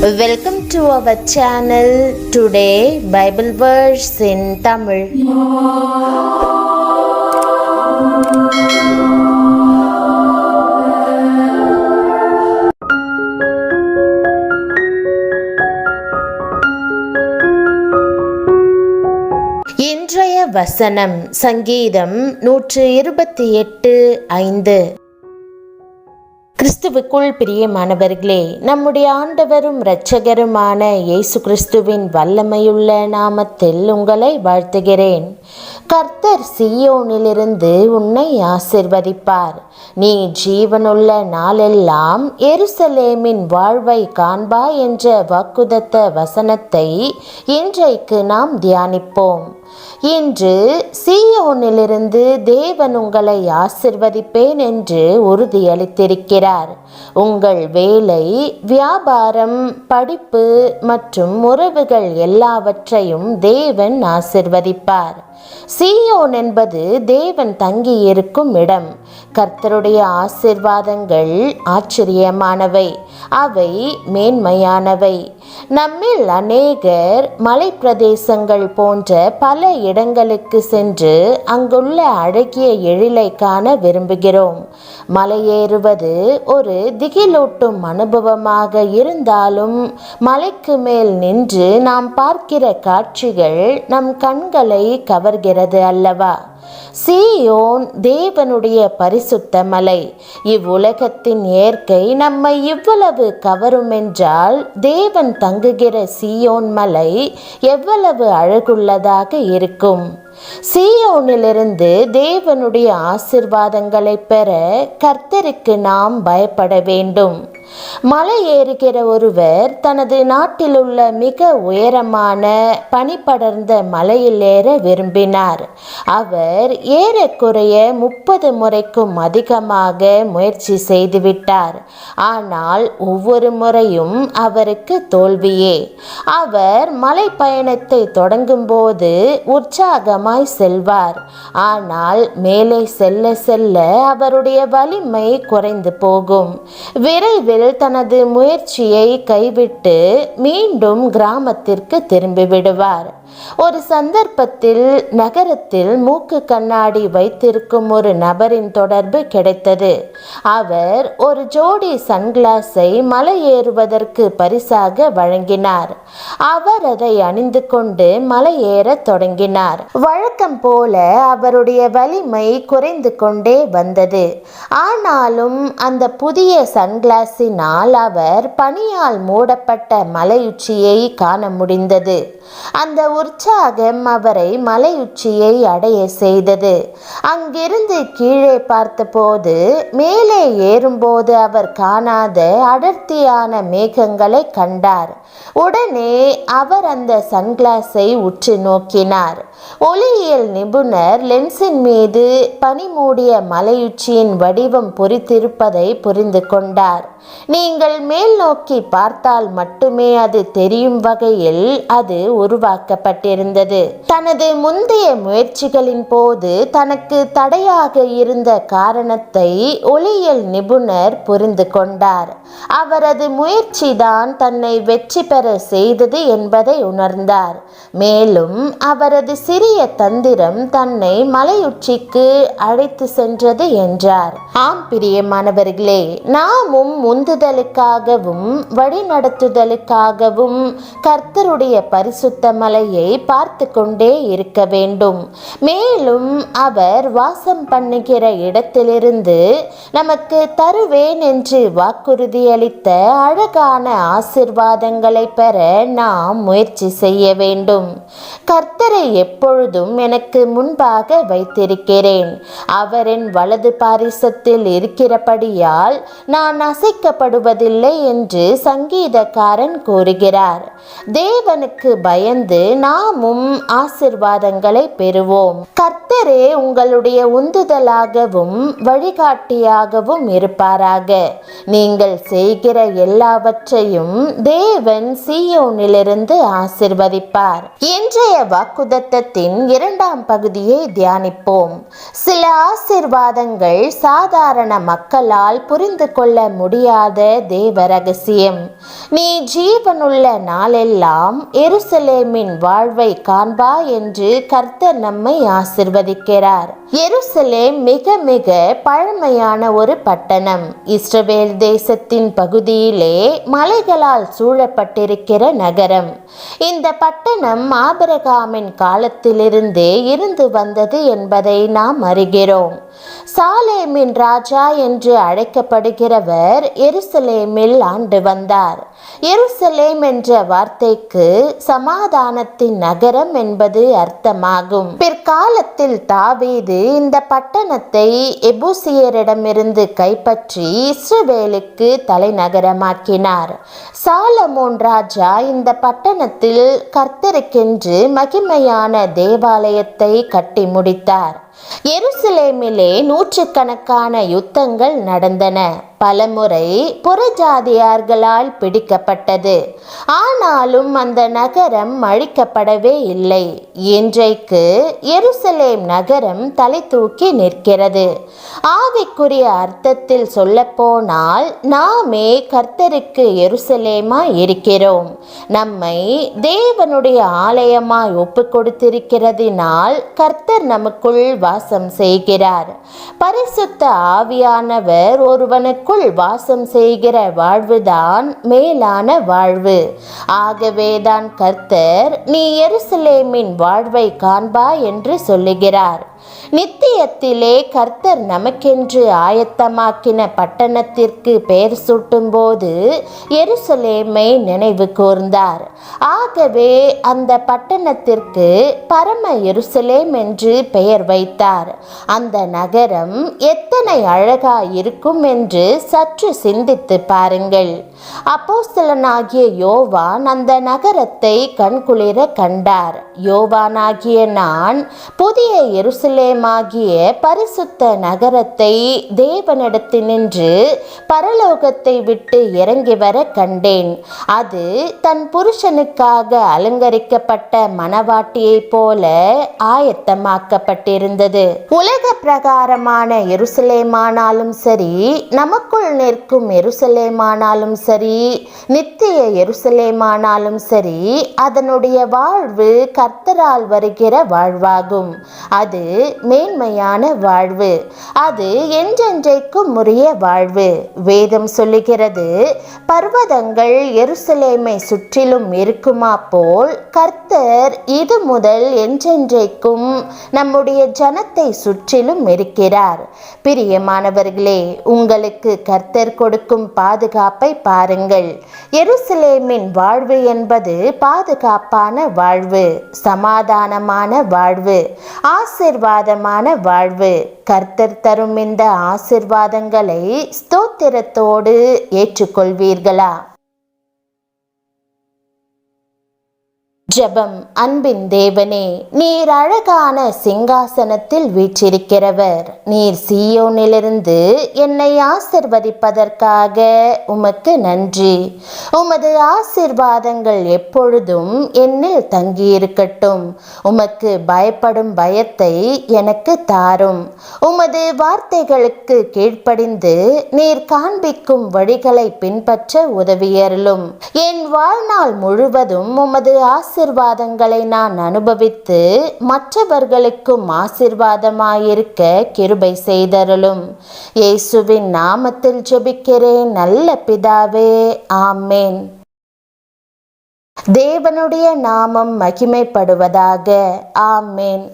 Welcome to our channel. Today Bible verse in Tamil. இன்றைய வசனம் சங்கீதம் 128:5. கிறிஸ்துவுக்குள் பிரியமானவர்களே, நம்முடைய ஆண்டவரும் இரட்சகருமான இயேசு கிறிஸ்துவின் வல்லமையுள்ள நாமத்தில் உங்களை வாழ்த்துகிறேன். கர்த்தர் சீயோனிலிருந்து உன்னை ஆசிர்வதிப்பார். நீ ஜீவனுள்ள நாளெல்லாம் எருசலேமின் வாழ்வை காண்பாய் என்ற வாக்குதத்த வசனத்தை இன்றைக்கு நாம் தியானிப்போம். இன்று சீயோனிலிருந்து தேவன் உங்களை ஆசிர்வதிப்பேன் என்று உறுதியளித்திருக்கிறார். உங்கள் வேலை, வியாபாரம், படிப்பு மற்றும் உறவுகள் எல்லாவற்றையும் தேவன் ஆசிர்வதிப்பார். சீயோன் என்பது தேவன் தங்கியிருக்கும் இடம். கர்த்தருடைய ஆசிர்வாதங்கள் ஆச்சரியமானவை, அவை மேன்மையானவை. நம்மில் அநேகர் மலை பிரதேசங்கள் போன்ற பல இடங்களுக்கு சென்று அங்குள்ள அழகிய எழிலை காண விரும்புகிறோம். மலையேறுவது ஒரு திகிலூட்டும் அனுபவமாக இருந்தாலும் மலைக்கு மேல் நின்று நாம் பார்க்கிற காட்சிகள் நம் கண்களை கவர்கிறது அல்லவா? சீயோன் தேவனுடைய பரிசுத்த மலை. இவ்வுலகத்தின் இயற்கை நம்மை இவ்வளவு கவரும் என்றால் தேவன் தங்குகிற சீயோன் மலை எவ்வளவு அழகுள்ளதாக இருக்கும். சீயோனிலிருந்து தேவனுடைய ஆசிர்வாதங்களை பெற கர்த்தருக்கு நாம் பயப்பட வேண்டும். மலை ஏறுகிற ஒருவர் தனது நாட்டில் உள்ள மிக உயரமான பனிபடர்ந்த மலையில் ஏற விரும்பினார். அவர் ஏறக்குறைய 30 முறைக்கும் அதிகமாக முயற்சி செய்துவிட்டார். ஆனால் ஒவ்வொரு முறையும் அவருக்கு தோல்வியே. அவர் மலை பயணத்தை தொடங்கும் போது உற்சாகமாய் செல்வார். ஆனால் மேலே செல்ல செல்ல அவருடைய வலிமை குறைந்து போகும். விரைவில் தனது முயற்சியை கைவிட்டு மீண்டும் கிராமத்திற்கு திரும்பிவிடுவார். ஒரு சந்தர்ப்பத்தில் நகரத்தில் மூக்கு கண்ணாடி வைத்திருக்கும் ஒரு நபரின் தொடர்பு கிடைத்தது. அவர் ஒரு ஜோடி சன்கிளாஸை மலை ஏறுவதற்கு பரிசாக வழங்கினார். அவர் அதை அணிந்து கொண்டு மலை ஏறத் தொடங்கினார். வழக்கம் போல அவருடைய வலிமை குறைந்து கொண்டே வந்தது. ஆனாலும் அந்த புதிய சன்கிளாஸினால் அவர் பனியால் மூடப்பட்ட மலையுச்சியை காண முடிந்தது. அந்த உற்சாகம் அவரை மலையுச்சியை அடைய செய்தது. அங்கிருந்து கீழே பார்த்தபோது மேலே ஏறும்போது அவர் காணாத அடர்த்தியான மேகங்களை கண்டார். உடனே அவர் அந்த சன்கிளாஸை உற்று நோக்கினார். ஒளியியல் நிபுணர் லென்ஸின் மீது பனி மூடிய மலையுச்சியின் வடிவம் பொறித்திருப்பதை புரிந்து கொண்டார். நீங்கள் மேல் நோக்கி பார்த்தால் மட்டுமே அது தெரியும் வகையில் அது உருவாக்கப்பட்டிருந்தது. தனது முந்தைய முயற்சிகளின் போது தனக்கு தடையாக இருந்த காரணத்தை ஒளியியல் நிபுணர் புரிந்து கொண்டார். அவரது முயற்சிதான் தன்னை வெற்றி பெற செய்தது என்பதை உணர்ந்தார். மேலும் அவரது சிறிய தந்திரம் தன்னை மலையுச்சிக்கு அழைத்து சென்றது என்றார். ஆம் பிரியமானவர்களே, நாமும் உந்துதலுக்காகவும் வழிநடத்துதலுக்காகவும் கர்த்தருடைய பரிசுத்த மலையை பார்த்து கொண்டே இருக்க வேண்டும். மேலும் அவர் வாசம் பண்ணுகிற இடத்திலிருந்து நமக்கு தருவேன் என்று வாக்குறுதியளித்த அழகான ஆசிர்வாதங்களை பெற நாம் முயற்சி செய்ய வேண்டும். கர்த்தரை எப்பொழுதும் எனக்கு முன்பாக வைத்திருக்கிறேன். அவரின் வலது பாரிசத்தில் இருக்கிறபடியால் நான் அசைக்கப்படுவதில்லை என்று சங்கீதக்காரன் கூறுகிறார். தேவனுக்கு பயந்து நாமும் ஆசிர்வாதங்களை பெறுவோம். கர்த்தரே உங்களுடைய உந்துதலாகவும் வழிகாட்டியாகவும் இருப்பாராக. நீங்கள் செய்கிற எல்லாவற்றையும் தேவன் சீயோனிலிருந்து ஆசிர்வதிப்பார். இன்றைய வாக்குத்தத்தத்தின் 2ஆம் பகுதியை தியானிப்போம். சில ஆசிர்வாதங்கள் சாதாரண மக்களால் புரிந்து கொள்ள முடியாத தேவ ரகசியம். நீ ஜீவனுள்ள நாளெல்லாம் எருசலேமின் வாழ்வை காண்பா என்று கர்த்தர் நம்மை ஆசிர்வதிக்கிறார். எருசலேம் மிக மிக பழமையான ஒரு பட்டணம். இஸ்ரவேல் தேசத்தின் பகுதியிலே மலைகளால் சூழப்பட்டிருக்கிற நகரம். இந்த பட்டணம் ஆபிரகாமின் காலத்திலிருந்தே இருந்து வந்தது என்பதை நாம் அறிகிறோம். சாலேமின் ராஜா என்று அழைக்கப்படுகிறவர் எருசலேமில் ஆண்டு வந்தார். எருசலேம் என்ற வார்த்தைக்கு சமாதானத்தின் நகரம் என்பது அர்த்தமாகும். பிற்காலத்தில் தாவீது இந்த பட்டணத்தை எபூசியரிடமிருந்து கைப்பற்றி இஸ்ரவேலுக்கு தலைநகரமாக்கினார். சாலமோன் ராஜா இந்த பட்டணத்தில் கர்த்தருக்கென்று மகிமையான தேவாலயத்தை கட்டி முடித்தார். எருசலேமிலே நூற்றுக்கணக்கான யுத்தங்கள் நடந்தன. பலமுறை புறஜாதியார்களால் பிடிக்கப்பட்டது. ஆனாலும் அந்த நகரம் அழிக்கப்படவே இல்லை. இன்றைக்கு எருசலேம் நகரம் தலை தூக்கி நிற்கிறது. ஆவிக்குரிய அர்த்தத்தில் சொல்லப்போனால் நாமே கர்த்தருக்கு எருசலேமாய் இருக்கிறோம். நம்மை தேவனுடைய ஆலயமாய் ஒப்பு கொடுத்திருக்கிறதினால் கர்த்தர் நமக்குள் வாசம் செய்கிறார். பரிசுத்த ஆவியானவர் ஒருவனுக்குள் வாசம் செய்கிற வாழ்வுதான் மேலான வாழ்வு. ஆகவேதான் கர்த்தர் நீ எருசலேமின் வாழ்வை காண்பா என்று சொல்லுகிறார். நித்தியத்திலே கர்த்தர் நமக்கென்று ஆயத்தமாக்கின பட்டணத்திற்கு பெயர் சூட்டும் போது எருசலேமை நினைவு கூர்ந்தார். ஆகவே அந்த பட்டணத்திற்கு பரம எருசலேம் என்று பெயர் வைத்தார். அந்த நகரம் எத்தனை அழகாய் இருக்கும் என்று சற்று சிந்தித்து பாருங்கள். அப்போஸ்தலனாகிய யோவான் அந்த நகரத்தை கண்குளிர கண்டார். யோவானாகிய நான் புதிய எருசலேமாகிய பரிசுத்த நகரத்தை தேவனிடத்தினின்று பரலோகத்தை விட்டு இறங்கி வர கண்டேன். அது தன் புருஷனுக்காக அலங்கரிக்கப்பட்ட மணவாட்டியைப் போல ஆயத்தமாக்கப்பட்டிருந்தது. உலக பிரகாரமான எருசலேமானாலும் சரி, நமக்குள் நிற்கும் எருசலேமானாலும் சரி, நித்திய எருசலேமானாலும் சரி, அதனுடைய வாழ்வு கர்த்தரால் வருகிற வாழ்வாகும். அது மேன்மையான வாழ்வு. அது என்றென்றைக்கும் உரிய வாழ்வு. வேதம் சொல்லுகிறது, பர்வதங்கள் எருசலேமை சுற்றிலும் இருக்குமா போல் கர்த்தர் இது முதல் என்றென்றைக்கும் நம்முடைய ஜனத்தை சுற்றிலும் இருக்கிறார். பிரியமானவர்களே, உங்களுக்கு கர்த்தர் கொடுக்கும் பாதுகாப்பை பாருங்கள். எருசலேமின் வாழ்வு என்பது பாதுகாப்பான வாழ்வு, சமாதானமான வாழ்வு, ஆசீர்வாதமான வாழ்வு. கர்த்தர் தரும் இந்த ஆசீர்வாதங்களை ஸ்தோத்திரத்தோடு ஏற்றுக்கொள்வீர்களா? ஜெபம். அன்பின் தேவனே, நீர் அழகான சிங்காசனத்தில் வீற்றிருக்கிறவர். நீர் சீயோனிலிருந்து என்னை ஆசிர்வதிப்பதற்காக உமக்கு நன்றி. உமது ஆசீர்வாதங்கள் எப்பொழுதும் என்னில் தங்கியிருக்கட்டும். உமக்கு பயப்படும் பயத்தை எனக்கு தாரும். உமது வார்த்தைகளுக்கு கீழ்ப்படிந்து நீர் காண்பிக்கும் வழிகளை பின்பற்ற உதவியருளும். என் வாழ்நாள் முழுவதும் உமது ஆசீர்வாதங்களை நான் அனுபவித்து மற்றவர்களுக்கும் ஆசீர்வாதமாயிருக்க கிருபை செய்தருளும். இயேசுவின் நாமத்தில் ஜெபிக்கிறேன் நல்ல பிதாவே, ஆமேன். தேவனுடைய நாமம் மகிமைப்படுவதாக. ஆமேன்.